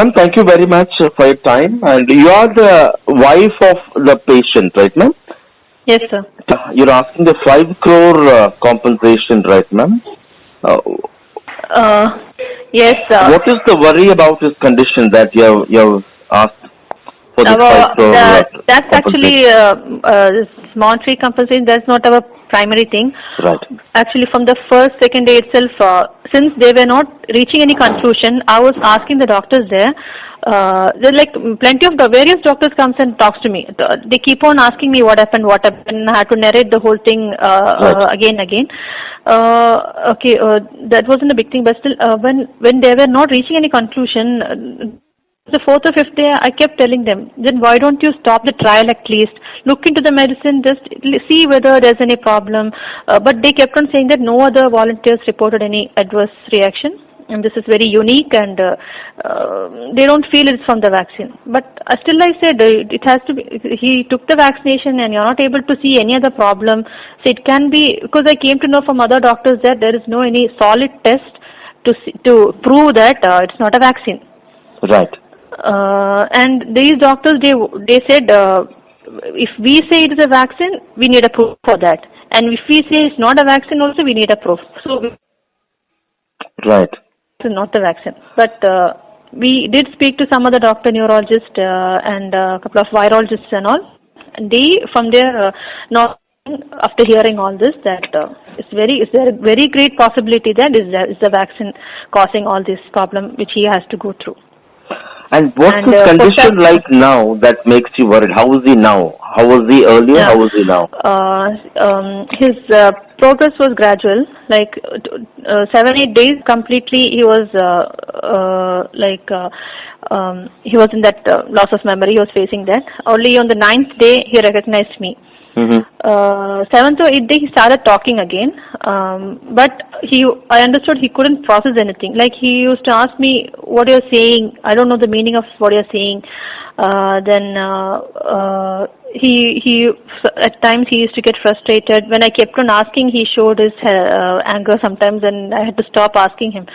Ma'am, thank you very much for your time. And you are the wife of the patient, right, ma'am? Yes, sir. You're asking the 5 crore compensation, right, ma'am? Yes, sir. What is the worry about his condition that you have asked for the 5 crore that's actually monetary compensation. That's not our primary thing. Right. Actually, from the second day itself, since they were not reaching any conclusion, I was asking the doctors there. There like plenty of various doctors comes and talks to me. They keep on asking me what happened. I had to narrate the whole thing again. That wasn't a big thing, but still, when they were not reaching any conclusion. The 4th or 5th day, I kept telling them, then why don't you stop the trial at least? Look into the medicine, just see whether there's any problem. But they kept on saying that no other volunteers reported any adverse reaction. And this is very unique, and they don't feel it's from the vaccine. But still I said, it has to be, he took the vaccination and you're not able to see any other problem. So it can be, because I came to know from other doctors that there is no any solid test to prove that it's not a vaccine. Right. And these doctors, they said, if we say it is a vaccine, we need a proof for that. And if we say it's not a vaccine also, we need a proof. So, right. It's not a vaccine. But we did speak to some other doctor, neurologist, and a couple of virologists and all. And they, from their, after hearing all this, that is there a very great possibility that is the vaccine causing all this problem which he has to go through. And what's his condition like now that makes you worried? How is he now? How was he earlier? Yeah. How is he now? His progress was gradual. Like 7-8 days completely, he was he was in that loss of memory. He was facing that. Only on the 9th day, he recognized me. 7th or 8th day, he started talking again. But I understood he couldn't process anything. Like he used to ask me, what you're saying, I don't know the meaning of what you're saying. He at times he used to get frustrated. When I kept on asking, he showed his anger sometimes, and I had to stop asking him.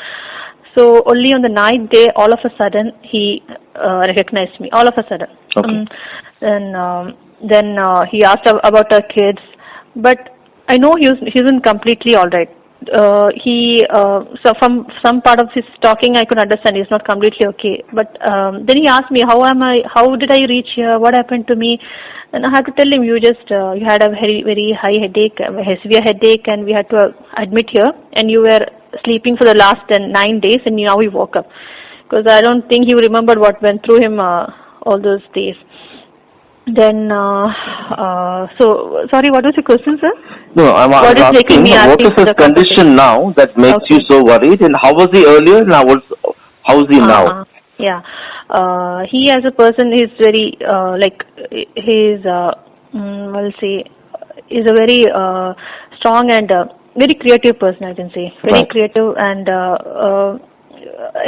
So only on the 9th day, all of a sudden, he recognized me. All of a sudden. Okay. Then he asked about our kids, but I know he isn't completely all right. So from some part of his talking, I could understand he's not completely okay. But then he asked me, how did I reach here? What happened to me? And I had to tell him, you had a very, very high headache, a severe headache, and we had to admit here, and you were sleeping for the last 9 days, and now we woke up. Because I don't think he remembered what went through him all those days. Then, sorry, what was your question, sir? No, I'm asking, what is his condition now that makes you so worried, and how was he earlier, and how is he now? Yeah, he as a person is very, he's a very strong and very creative person, I can say. Very creative, and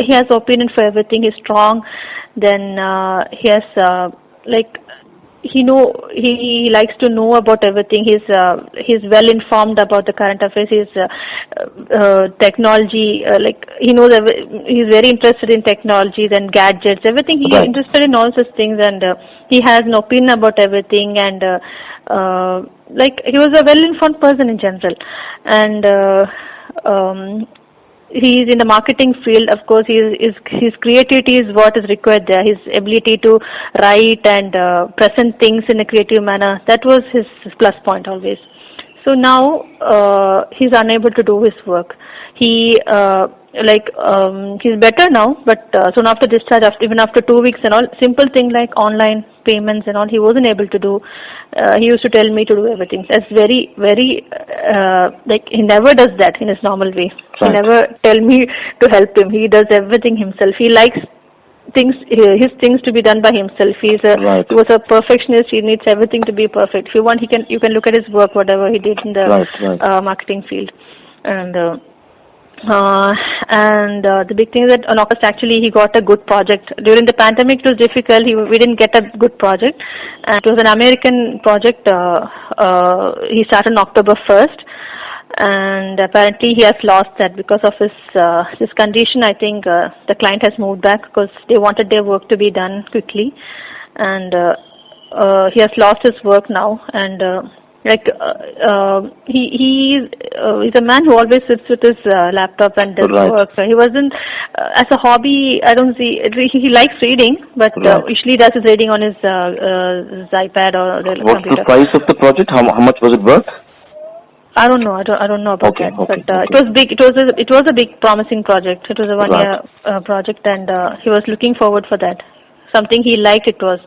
he has opinion for everything. He's strong. Then he has, he likes to know about everything. He's well informed about the current affairs. His technology, he knows. He's very interested in technologies and gadgets. Everything he's interested in all such things, and he has an opinion about everything. And he was a well informed person in general, and. He is in the marketing field. Of course, his creativity is what is required there. His ability to write and present things in a creative manner, that was his plus point always. So now he's unable to do his work. He's better now, but soon after discharge, even after 2 weeks and all, simple thing like online payments and all, he wasn't able to do. He used to tell me to do everything. That's very, very, he never does that in his normal way. He never tell me to help him. He does everything himself. He likes his things to be done by himself. He was a perfectionist. He needs everything to be perfect. If you want, you can look at his work, whatever he did in the marketing field. And the big thing is that in August, actually, he got a good project. During the pandemic, it was difficult. We didn't get a good project. And it was an American project. He started on October 1st. and apparently he has lost that because of his condition. I think the client has moved back because they wanted their work to be done quickly, and he has lost his work now. And he's a man who always sits with his laptop and does work. He wasn't as a hobby. I don't see. He likes reading, but usually does his reading on his iPad or the computer. What's the price of the project? How much was it worth? I don't know. I don't know about that. But it was big. It was a big, promising project. It was a 1-year project, and he was looking forward for that. Something he liked. It was.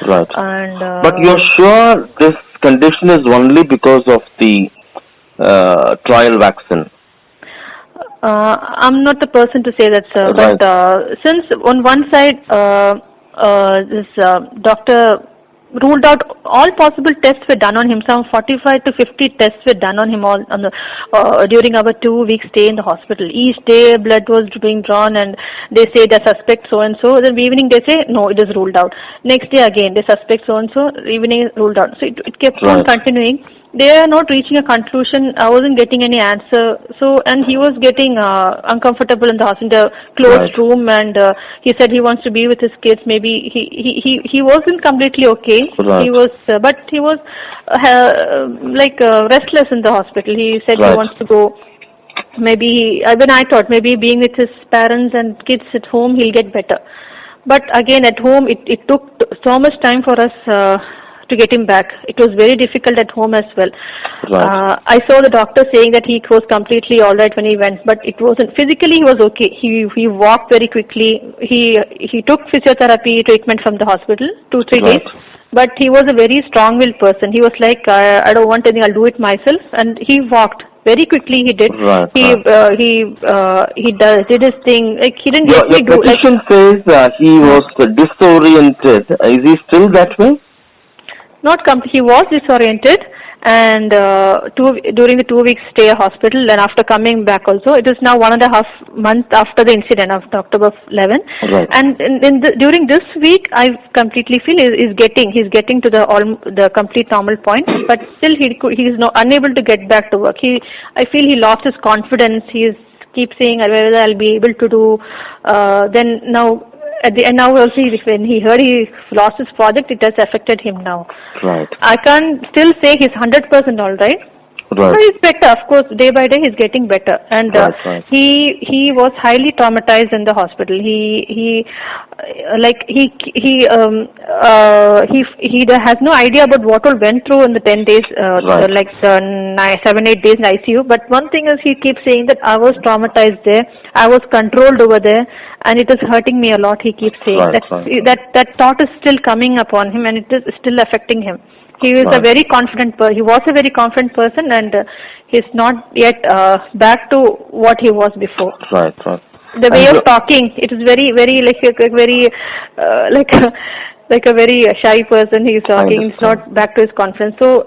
Right. And but you're sure this condition is only because of the trial vaccine? I'm not the person to say that, sir. Right. But since on one side, this doctor ruled out all possible tests were done on him. Some 45 to 50 tests were done on him during our 2-week stay in the hospital. Each day blood was being drawn and they say they suspect so and so. Then evening they say no, it is ruled out. Next day again they suspect so and so. Evening ruled out. So it kept on continuing. They are not reaching a conclusion. I wasn't getting any answer. So, and he was getting uncomfortable in the house, in the closed room, and he said he wants to be with his kids. Maybe he wasn't completely okay. He was, but he was restless in the hospital. He said he wants to go. Maybe when I thought maybe being with his parents and kids at home, he'll get better. But again, at home, it took so much time for us to get him back. It was very difficult at home as well. I saw the doctor saying that he was completely all right when he went, but it wasn't. Physically, he was okay. He walked very quickly. He took physiotherapy treatment from the hospital 2-3 days, but he was a very strong-willed person. He was like, I don't want anything, I'll do it myself, and he walked. Very quickly he did. He did his thing. Like he didn't let me do. Your petition says he was disoriented. Is he still that way? He was disoriented, and during the 2 weeks stay at hospital, and after coming back also, it is now 1.5 months after the incident of October 11. And during this week, I completely feel he's getting to the complete normal point, but still he is unable to get back to work. I feel he lost his confidence. He keeps saying whether I'll be able to do. Then now. And now also when he heard he lost his project, it has affected him now. I can't still say he's 100% all right. But he's better, of course. Day by day, he's getting better. And he was highly traumatized in the hospital. He has no idea about what all went through in the 10 days, 7-8 days in ICU. But one thing is, he keeps saying that I was traumatized there. I was controlled over there, and it is hurting me a lot. He keeps saying that thought is still coming upon him, and it is still affecting him. He is a very confident person. He was a very confident person, and he's not yet back to what he was before. The way of talking, it is very, very like a very shy person. He's talking. It's not back to his confidence. So,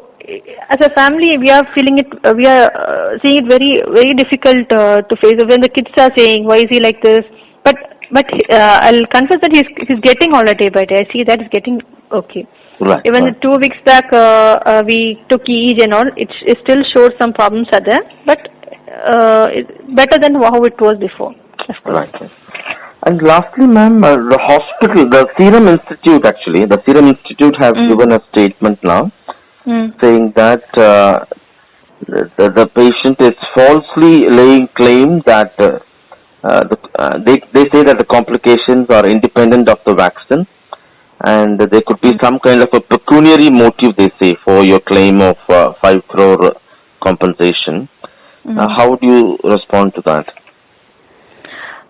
as a family, we are feeling it. We are seeing it very, very difficult to face. When the kids are saying, "Why is he like this?" But I'll confess that he's getting all right day by day. I see that he's getting okay. Even 2 weeks back, we took EEG and all. It still shows some problems are there, but it's better than how it was before. And lastly, ma'am, the hospital, the Serum Institute has given a statement now saying that the patient is falsely laying claim that they say that the complications are independent of the vaccine. And there could be some kind of a pecuniary motive, they say, for your claim of 5 crore compensation. How do you respond to that?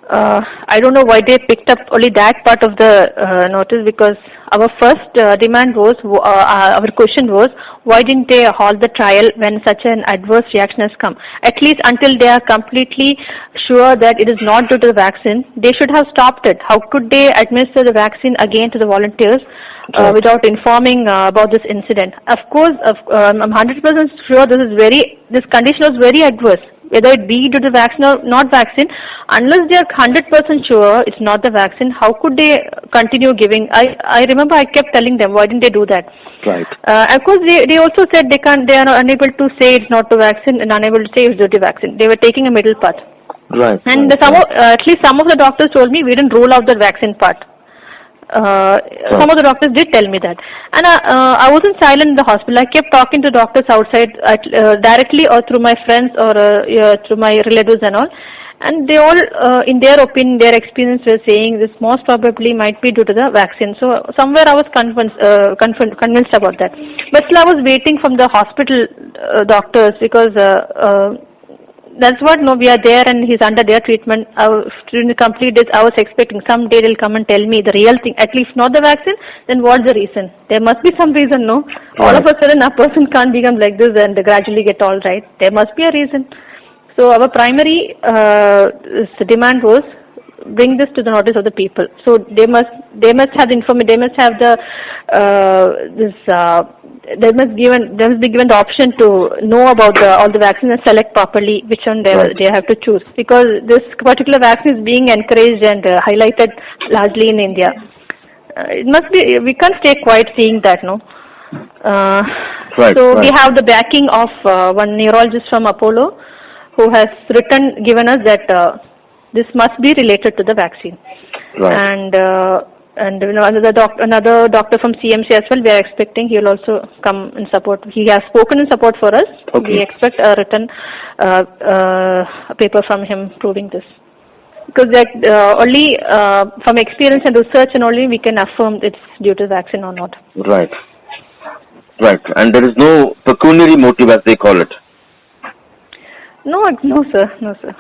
I don't know why they picked up only that part of the notice, because our first demand was, our question was, why didn't they halt the trial when such an adverse reaction has come? At least until they are completely sure that it is not due to the vaccine, they should have stopped it. How could they administer the vaccine again to the volunteers without informing about this incident? Of course, I'm 100% sure this condition was very adverse. whether it be due to vaccine or not vaccine, unless they are 100% sure it's not the vaccine, how could they continue giving? I remember I kept telling them, why didn't they do that? Right. Of course, they also said they are unable to say it's not the vaccine and unable to say it's due to vaccine. They were taking a middle path. Right. And at least some of the doctors told me we didn't rule out the vaccine part. Some of the doctors did tell me that, and I wasn't silent in the hospital. I kept talking to doctors outside directly or through my friends or through my relatives and all, and they all, in their opinion, their experience, were saying this most probably might be due to the vaccine. So somewhere I was convinced about that, but still I was waiting from the hospital doctors because. That's what, no, we are there and he's under their treatment. During the complete days, I was expecting someday they'll come and tell me the real thing, at least not the vaccine, then what's the reason? There must be some reason, no? Right. All of a sudden, a person can't become like this and gradually get all right. There must be a reason. So our primary demand was, bring this to the notice of the people. So they must have the information, they must have the, they must be given the option to know about all the vaccines and select properly which one they have to choose, because this particular vaccine is being encouraged and highlighted largely in India. It must be, we can't stay quiet seeing that, no. We have the backing of one neurologist from Apollo who has given us that this must be related to the vaccine. And you know, another doctor from CMC as well, we are expecting he will also come in support. He has spoken in support for us. Okay. We expect a written paper from him proving this. Because that only from experience and research and only we can affirm it's due to vaccine or not. Right. Right. And there is no pecuniary motive as they call it. No, sir.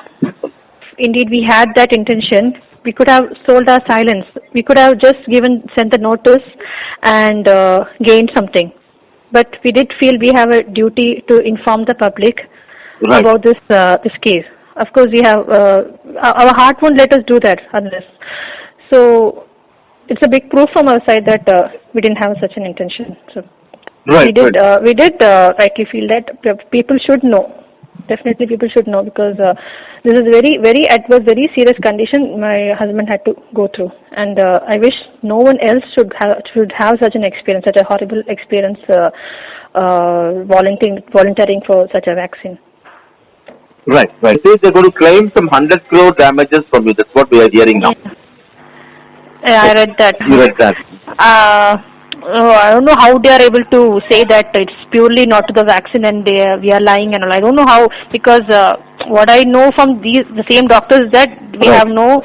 Indeed, we had that intention. We could have sold our silence. We could have just sent a notice and gained something. But we did feel we have a duty to inform the public about this case. Of course, we have our heart won't let us do that unless. So it's a big proof from our side that we didn't have such an intention. So we did rightly feel that people should know. Definitely, people should know, because this is very, very adverse, very serious condition my husband had to go through, and I wish no one else should have such an experience, such a horrible experience, volunteering for such a vaccine. Right. They're going to claim some 100 crore damages from you. That's what we are hearing now. Yeah, I read that. You read that. I don't know how they are able to say that it's purely not to the vaccine and we are lying and all. I don't know how, because what I know from the same doctors is that we have no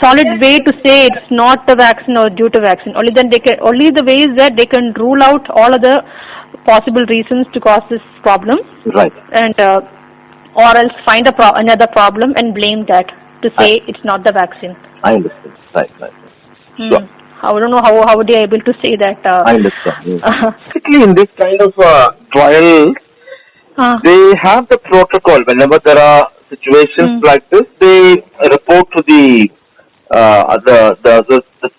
solid way to say it's not the vaccine or due to vaccine. Only the way is that they can rule out all other possible reasons to cause this problem. Right. And or else find another problem and blame that to say it's not the vaccine. I understand. Right. Sure. I don't know how they are able to say that. I understand. Basically, in this kind of trial, they have the protocol. Whenever there are situations like this, they report to the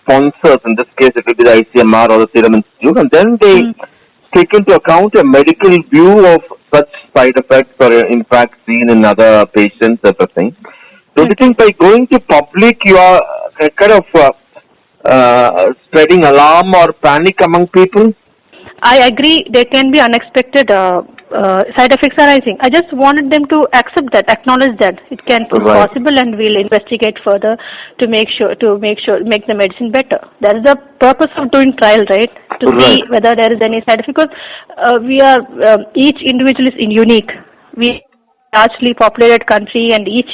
sponsors. In this case, it will be the ICMR or the Serum Institute, and then they take into account a medical view of such side effects or impact seen in other patients, everything. So, do you think by going to public, you are kind of spreading alarm or panic among people? I agree. There can be unexpected side effects arising. I just wanted them to accept that, acknowledge that it can be possible, and we'll investigate further to make the medicine better. That is the purpose of doing trial, right? To see whether there is any side effect. Because we are each individual is unique. We largely populated country, and each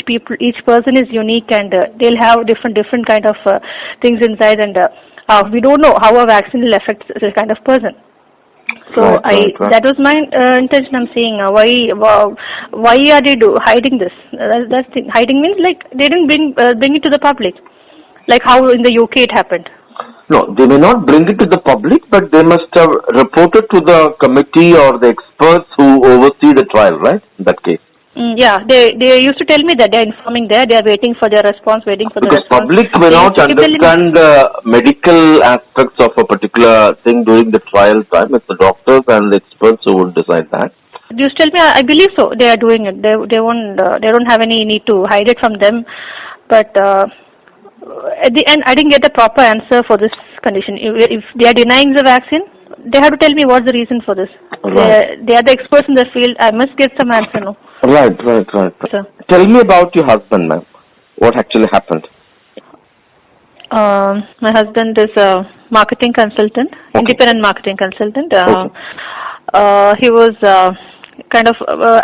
person is unique, and they'll have different kind of things inside, and we don't know how a vaccine will affect this kind of person. So that was my intention. I'm saying why are they hiding this? That's the hiding means like they didn't bring it to the public, like how in the UK it happened. No, they may not bring it to the public, but they must have reported to the committee or the experts who oversee the trial, right? In that case. Yeah, they used to tell me that they're informing there, they're waiting for their response, Because public may not understand the medical aspects of a particular thing during the trial time. It's the doctors and the experts who will decide that. You tell me. I believe so. They are doing it. They won't. They don't have any need to hide it from them. But at the end, I didn't get a proper answer for this condition. If they are denying the vaccine, they have to tell me what's the reason for this. Right. They are the experts in the field. I must get some answer, no? Right. Sir. Tell me about your husband, ma'am. What actually happened? My husband is a marketing consultant, independent marketing consultant. He was kind of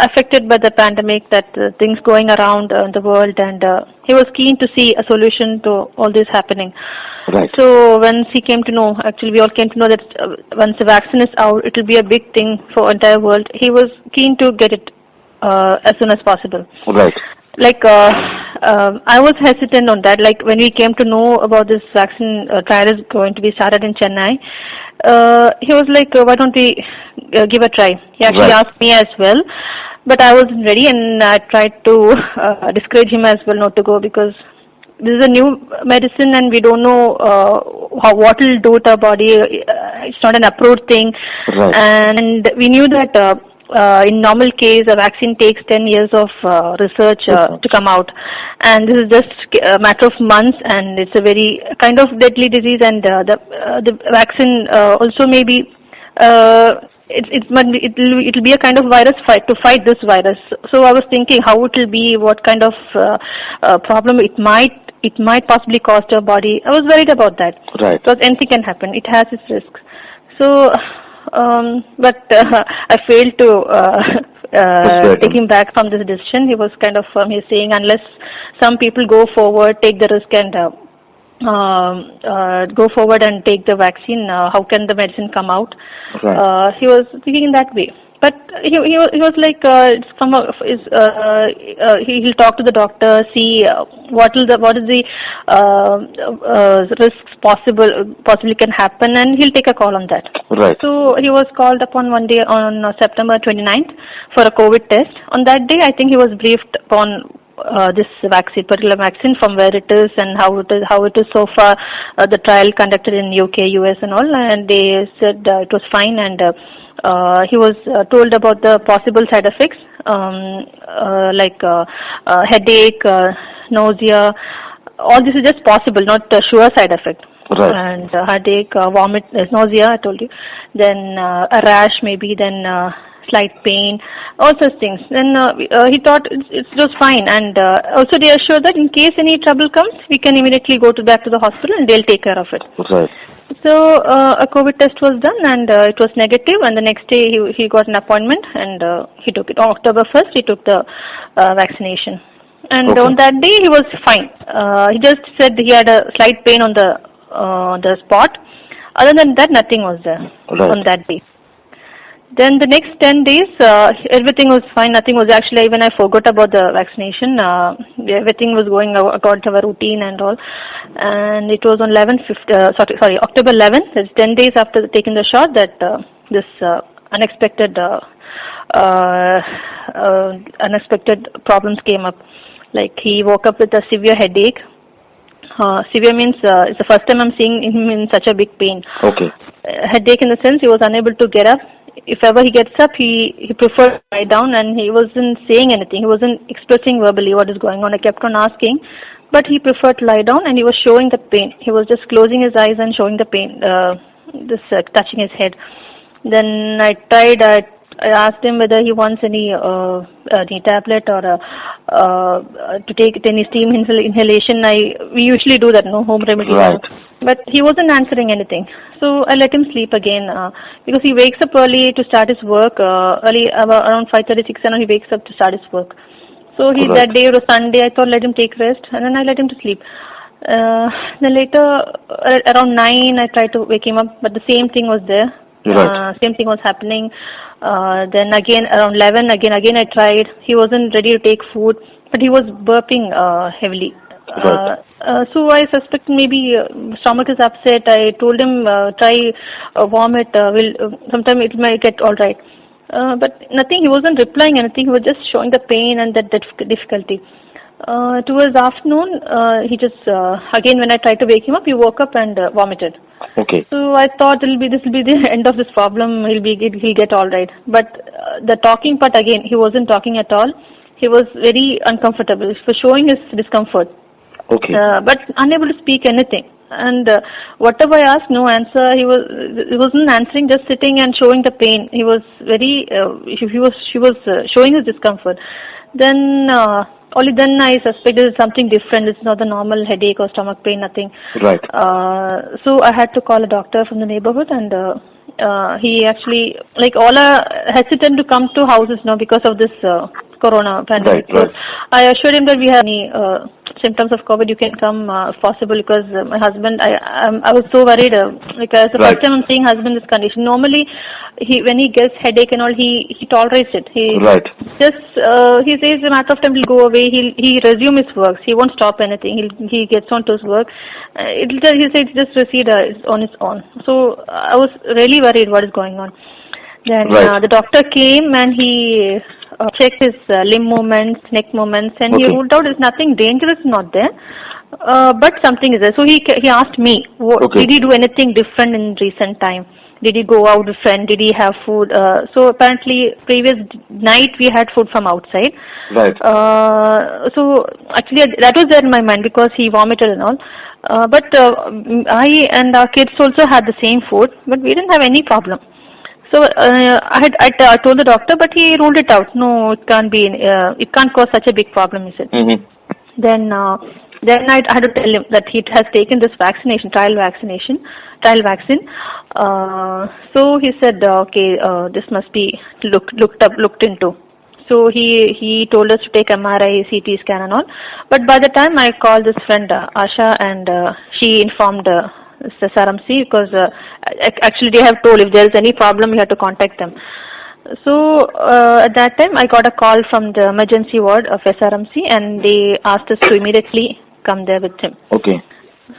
affected by the pandemic, that things going around the world, and he was keen to see a solution to all this happening. Right. So once he came to know, actually we all came to know that once the vaccine is out, it will be a big thing for entire world. He was keen to get it as soon as possible. Right. Like I was hesitant on that. Like when we came to know about this vaccine trial is going to be started in Chennai, he was like, why don't we give a try? He actually asked me as well, but I wasn't ready, and I tried to discourage him as well not to go, because this is a new medicine and we don't know what it will do to our body. It's not an approved thing. Right. And we knew that in normal case, a vaccine takes 10 years of research to come out, and this is just a matter of months, and it's a very kind of deadly disease, and the vaccine also maybe it'll be a kind of virus to fight this virus. So I was thinking how it will be, what kind of problem it might possibly cause to our body. I was worried about that. Right. Because anything can happen. It has its risks. So. But I failed to take him back from this decision. He was kind of he's saying, unless some people go forward, take the risk, and go forward and take the vaccine, how can the medicine come out? Right. He was thinking in that way. But he was like, he'll talk to the doctor, see what is the risks possibly can happen, and he'll take a call on that. Right. So he was called upon one day on September 29th for a COVID test. On that day, I think he was briefed upon this particular vaccine, from where it is and how it is so far. The trial conducted in UK, US, and all, and they said it was fine, and he was told about the possible side effects, like headache, nausea. All this is just possible, not a sure side effect. Right. And headache, vomit, nausea, I told you. Then a rash maybe, then slight pain, all such things. Then he thought it was fine, and also they assured that in case any trouble comes, we can immediately go back to the hospital and they'll take care of it. Right. So a COVID test was done, and it was negative, and the next day he got an appointment, and he took it. On October 1st, he took the vaccination. And on that day, he was fine. He just said he had a slight pain on the spot. Other than that, nothing was there on that day. Then the next 10 days, everything was fine. Nothing was actually, even I forgot about the vaccination. Everything was going according to our routine and all. And it was on October 11th. It's 10 days after taking the shot that this unexpected problems came up. Like he woke up with a severe headache. Severe means it's the first time I'm seeing him in such a big pain. Okay. Headache in the sense he was unable to get up. If ever he gets up, he preferred to lie down, and he wasn't saying anything. He wasn't expressing verbally what is going on. I kept on asking, but he preferred to lie down, and he was showing the pain. He was just closing his eyes and showing the pain, touching his head. Then I asked him whether he wants any tablet or to take any steam inhalation. We usually do that, no home remedy. Right. But he wasn't answering anything. So I let him sleep again because he wakes up early to start his work. Early around 5:36, and he wakes up to start his work. So that day it was Sunday. I thought let him take rest, and then I let him to sleep. Then later around 9, I tried to wake him up, but the same thing was there. Right. Same thing was happening. Then again around 11, again I tried. He wasn't ready to take food, but he was burping heavily. Right. So I suspect maybe stomach is upset. I told him try vomit. Sometime it might get all right. But nothing. He wasn't replying anything. He was just showing the pain and that difficulty. Towards afternoon, he just again when I tried to wake him up, he woke up and vomited. Okay. So I thought this will be the end of this problem. He'll get all right. But the talking part again, he wasn't talking at all. He was very uncomfortable. He was showing his discomfort. Okay. But unable to speak anything. And whatever I asked, no answer. He wasn't answering, just sitting and showing the pain. He was very, she was showing his discomfort. Then only then I suspected it's something different. It's not the normal headache or stomach pain, nothing. Right. So I had to call a doctor from the neighborhood, and he actually, like, all are hesitant to come to houses now because of this corona pandemic. Right. I assured him that we have any symptoms of COVID, you can come if possible, because my husband, I was so worried. Because the first time I'm seeing husband in this condition. Normally, when he gets headache and all, he tolerates it. He just he says a matter of time he'll go away. He resume his work. He won't stop anything. He gets on to his work. He said just recede on its own. So I was really worried what is going on. Then the doctor came and he checked his limb movements, neck movements, and he ruled out there's nothing dangerous not there, but something is there. So he asked me, did he do anything different in recent time? Did he go out with friend? Did he have food? So apparently previous night we had food from outside. Right. So actually that was there in my mind because he vomited and all. But I and our kids also had the same food, but we didn't have any problem. So I told the doctor, but he ruled it out. No, it can't be. It can't cause such a big problem, he said. Mm-hmm. Then I had to tell him that he has taken this trial vaccine. So he said, okay, this must be looked into. So he told us to take MRI, CT scan and all. But by the time I called this friend Asha, and she informed SRMC, because actually they have told if there is any problem you have to contact them. So at that time I got a call from the emergency ward of SRMC, and they asked us to immediately come there with him. Okay.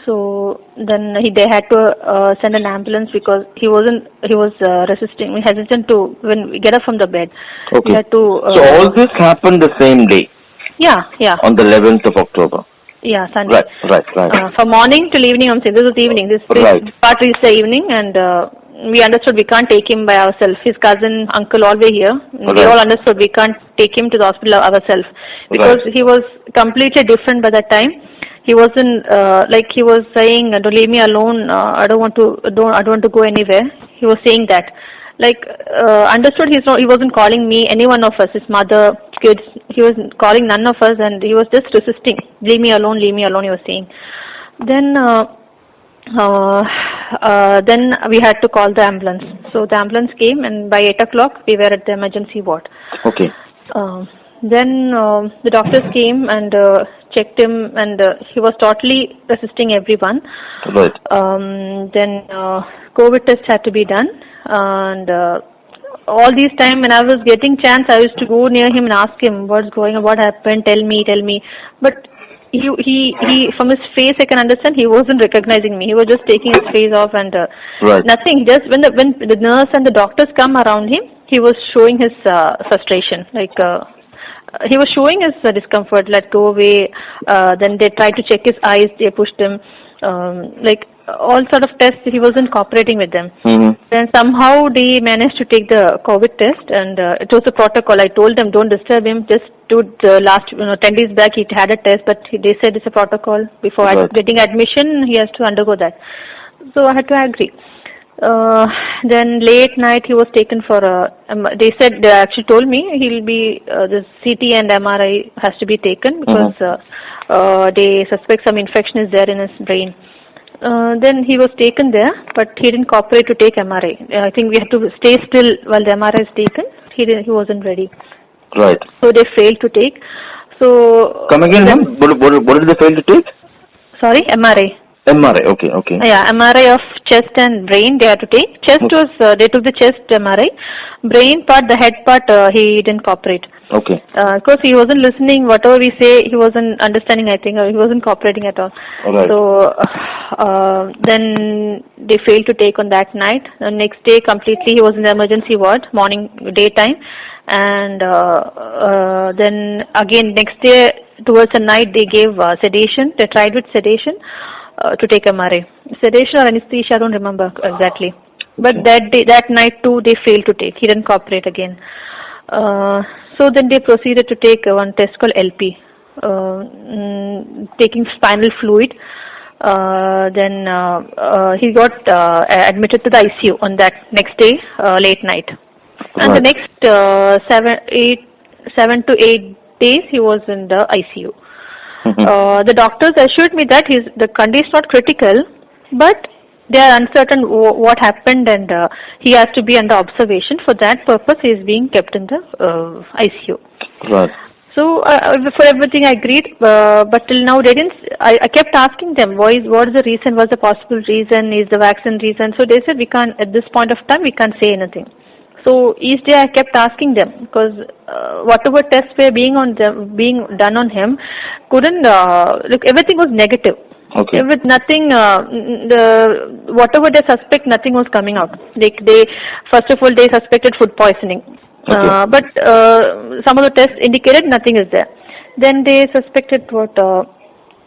So then they had to send an ambulance because he was hesitant to when we get up from the bed. Okay. We had to, so all this happened the same day? Yeah. On the 11th of October? Yeah, Sunday. Right. From morning till evening, I'm saying this was evening. This part is the evening, and we understood we can't take him by ourselves. His cousin, uncle, all were here. We all understood we can't take him to the hospital ourselves because he was completely different by that time. He wasn't like he was saying, "Don't leave me alone. I don't want to go anywhere." He was saying that. Like understood, he wasn't calling me, any one of us, his mother, kids. He was calling none of us, and he was just resisting. Leave me alone, he was saying. Then we had to call the ambulance. So the ambulance came, and by 8 o'clock we were at the emergency ward. Okay. Then the doctors came and checked him, and he was totally resisting everyone. Right. Then COVID test had to be done, and all this time when I was getting chance, I used to go near him and ask him what's going on, what happened, tell me. But he from his face I can understand he wasn't recognizing me. He was just taking his face off and nothing. Just when the nurse and the doctors come around him, he was showing his frustration. Like he was showing his discomfort. Let go away. Then they tried to check his eyes. They pushed him. Like all sort of tests, he wasn't cooperating with them. Mm-hmm. Then somehow they managed to take the COVID test, and it was a protocol. I told them don't disturb him. Just do the last 10 days back he had a test, but they said it's a protocol. Before getting admission, he has to undergo that. So I had to agree. Then late night he was taken for they actually told me he'll be the CT and MRI has to be taken because they suspect some infection is there in his brain. Then he was taken there, but he didn't cooperate to take MRI. I think we had to stay still while the MRI is taken. He wasn't ready. Right. So they failed to take. So come again, ma'am. What did they fail to take? Sorry, MRI. MRI. Okay. Yeah, MRI of chest and brain they had to take. Chest was they took the chest MRI. Brain part, the head part, he didn't cooperate. Okay. Because he wasn't listening. Whatever we say, he wasn't understanding. I think he wasn't cooperating at all. Right. So then they failed to take on that night. The next day, completely, he was in the emergency ward, daytime, and then again next day towards the night they gave sedation. They tried with sedation to take MRI. Sedation or anesthesia, I don't remember exactly. But that night too, they failed to take. He didn't cooperate again. So then they proceeded to take one test called LP, taking spinal fluid. Then he got admitted to the ICU on that next day, late night. And the next 7 to 8 days he was in the ICU. The doctors assured me that the condition is not critical, but they are uncertain what happened, and he has to be under observation. For that purpose, he is being kept in the ICU. Right. So for everything I agreed, but till now they didn't. I kept asking them, what is the reason? What's the possible reason? Is the vaccine reason? So they said we can't at this point of time we can't say anything. So each day I kept asking them, because whatever tests were being done on him, couldn't look. Everything was negative. Okay. With nothing, whatever they suspect, nothing was coming out. They first of all they suspected food poisoning, okay. But some of the tests indicated nothing is there. Then they suspected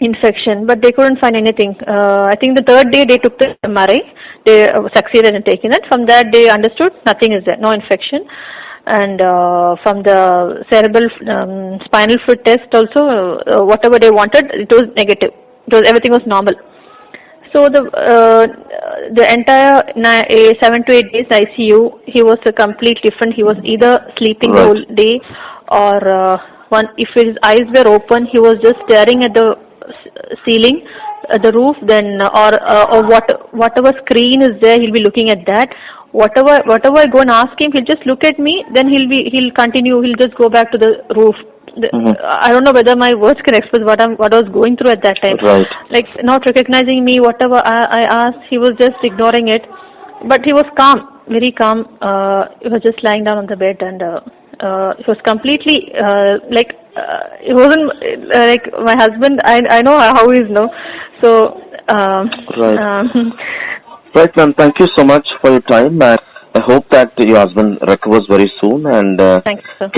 infection, but they couldn't find anything. I think the third day they took the MRI. They succeeded in taking it. From that they understood nothing is there, no infection. And from the cerebral spinal fluid test also, whatever they wanted, it was negative. Everything was normal. So the entire 7 to 8 days ICU, he was completely different. He was either sleeping the whole day, or if his eyes were open, he was just staring at the ceiling, the roof, then or whatever screen is there, he'll be looking at that. Whatever I go and ask him, he'll just look at me. Then he'll continue. He'll just go back to the roof. I don't know whether my words can express what I was going through at that time. Right. Like not recognizing me. Whatever I asked, he was just ignoring it. But he was calm, very calm. He was just lying down on the bed, and he was completely it wasn't like my husband. I know how he is now. So right. Right, ma'am. Thank you so much for your time. I hope that your husband recovers very soon. And thanks, sir.